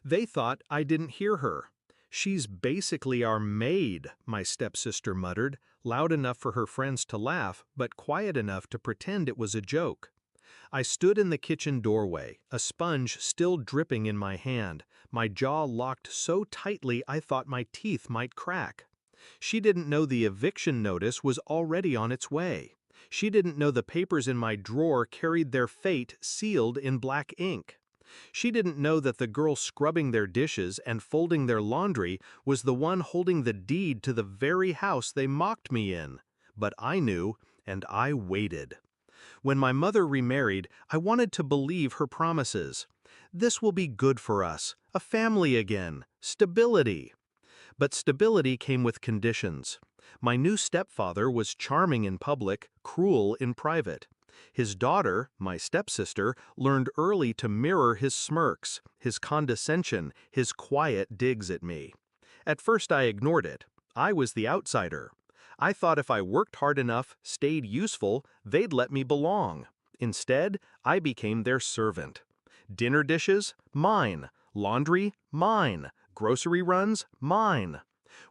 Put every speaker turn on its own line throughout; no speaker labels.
They thought I didn't hear her. "She's basically our maid," my stepsister muttered, loud enough for her friends to laugh, but quiet enough to pretend it was a joke. I stood in the kitchen doorway, a sponge still dripping in my hand, my jaw locked so tightly I thought my teeth might crack. She didn't know the eviction notice was already on its way. She didn't know the papers in my drawer carried their fate sealed in black ink. She didn't know that the girl scrubbing their dishes and folding their laundry was the one holding the deed to the very house they mocked me in. But I knew, and I waited. When my mother remarried, I wanted to believe her promises. This will be good for us, a family again, stability. But stability came with conditions. My new stepfather was charming in public, cruel in private. His daughter, my stepsister, learned early to mirror his smirks, his condescension, his quiet digs at me. At first I ignored it. I was the outsider. I thought if I worked hard enough, stayed useful, they'd let me belong. Instead, I became their servant. Dinner dishes? Mine. Laundry? Mine. Grocery runs? Mine.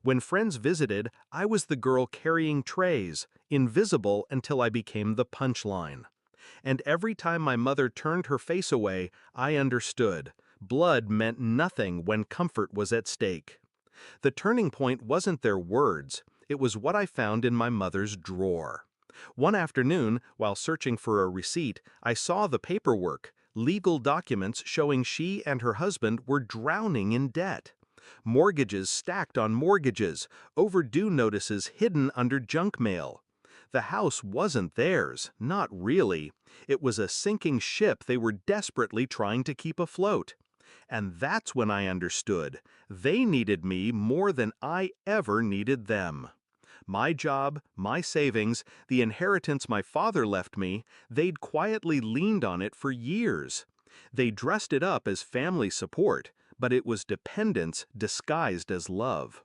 When friends visited, I was the girl carrying trays, invisible until I became the punchline. And every time my mother turned her face away, I understood. Blood meant nothing when comfort was at stake. The turning point wasn't their words. It was what I found in my mother's drawer. One afternoon, while searching for a receipt, I saw the paperwork, legal documents showing she and her husband were drowning in debt. Mortgages stacked on mortgages, overdue notices hidden under junk mail. The house wasn't theirs, not really. It was a sinking ship they were desperately trying to keep afloat. And that's when I understood. They needed me more than I ever needed them. My job, my savings, the inheritance my father left me, they'd quietly leaned on it for years. They dressed it up as family support, but it was dependence disguised as love.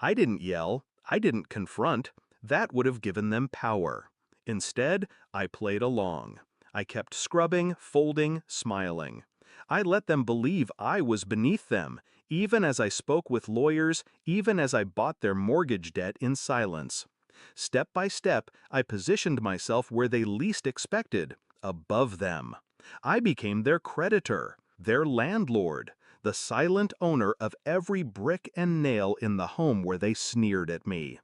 I didn't yell, I didn't confront. That would have given them power. Instead, I played along. I kept scrubbing, folding, smiling. I let them believe I was beneath them, even as I spoke with lawyers, even as I bought their mortgage debt in silence. Step by step, I positioned myself where they least expected, above them. I became their creditor, their landlord, the silent owner of every brick and nail in the home where they sneered at me.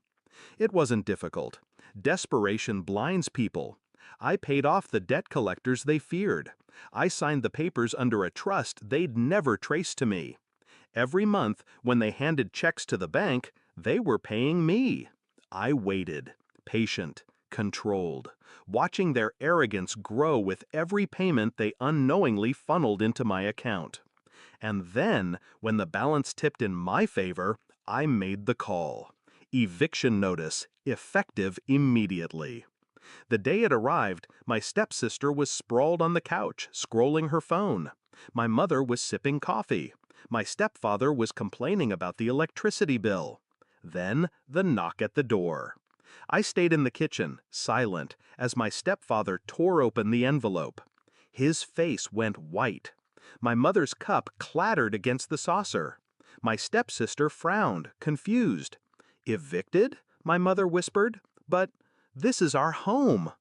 It wasn't difficult. Desperation blinds people. I paid off the debt collectors they feared. I signed the papers under a trust they'd never trace to me. Every month, when they handed checks to the bank, they were paying me. I waited, patient, controlled, watching their arrogance grow with every payment they unknowingly funneled into my account. And then, when the balance tipped in my favor, I made the call. Eviction notice, effective immediately. The day it arrived, my stepsister was sprawled on the couch, scrolling her phone. My mother was sipping coffee. My stepfather was complaining about the electricity bill. Then, the knock at the door. I stayed in the kitchen, silent, as my stepfather tore open the envelope. His face went white. My mother's cup clattered against the saucer. My stepsister frowned, confused. "Evicted?" my mother whispered. "But this is our home."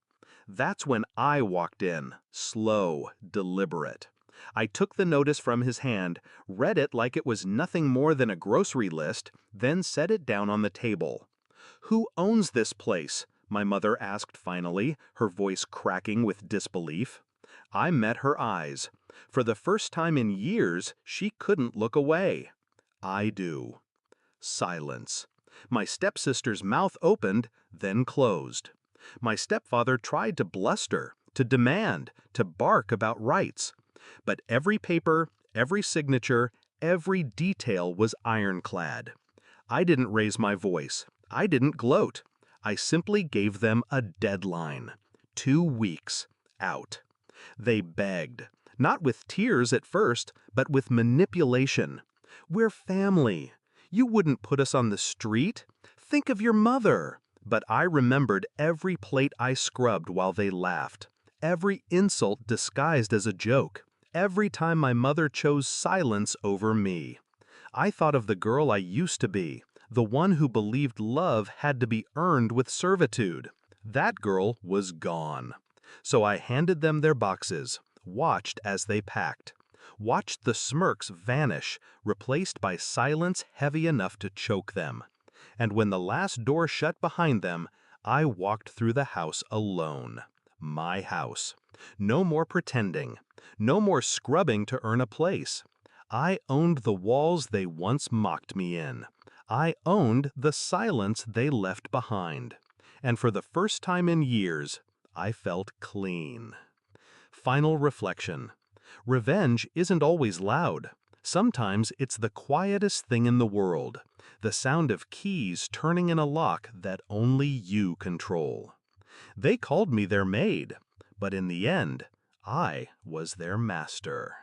That's when I walked in, slow, deliberate. I took the notice from his hand, read it like it was nothing more than a grocery list, then set it down on the table. "Who owns this place?" my mother asked finally, her voice cracking with disbelief. I met her eyes. For the first time in years, she couldn't look away. "I do." Silence. My stepsister's mouth opened, then closed. My stepfather tried to bluster, to demand, to bark about rights. But every paper, every signature, every detail was ironclad. I didn't raise my voice. I didn't gloat. I simply gave them a deadline. 2 weeks. Out. They begged. Not with tears at first, but with manipulation. "We're family. You wouldn't put us on the street. Think of your mother." But I remembered every plate I scrubbed while they laughed. Every insult disguised as a joke. every time my mother chose silence over me. I thought of the girl I used to be, the one who believed love had to be earned with servitude. That girl was gone. So I handed them their boxes, watched as they packed, watched the smirks vanish, replaced by silence heavy enough to choke them. And when the last door shut behind them, I walked through the house alone. My house. No more pretending. No more scrubbing to earn a place. I owned the walls they once mocked me in. I owned the silence they left behind. And for the first time in years, I felt clean. Final reflection. Revenge isn't always loud. Sometimes it's the quietest thing in the world, the sound of keys turning in a lock that only you control. They called me their maid, but in the end, I was their master.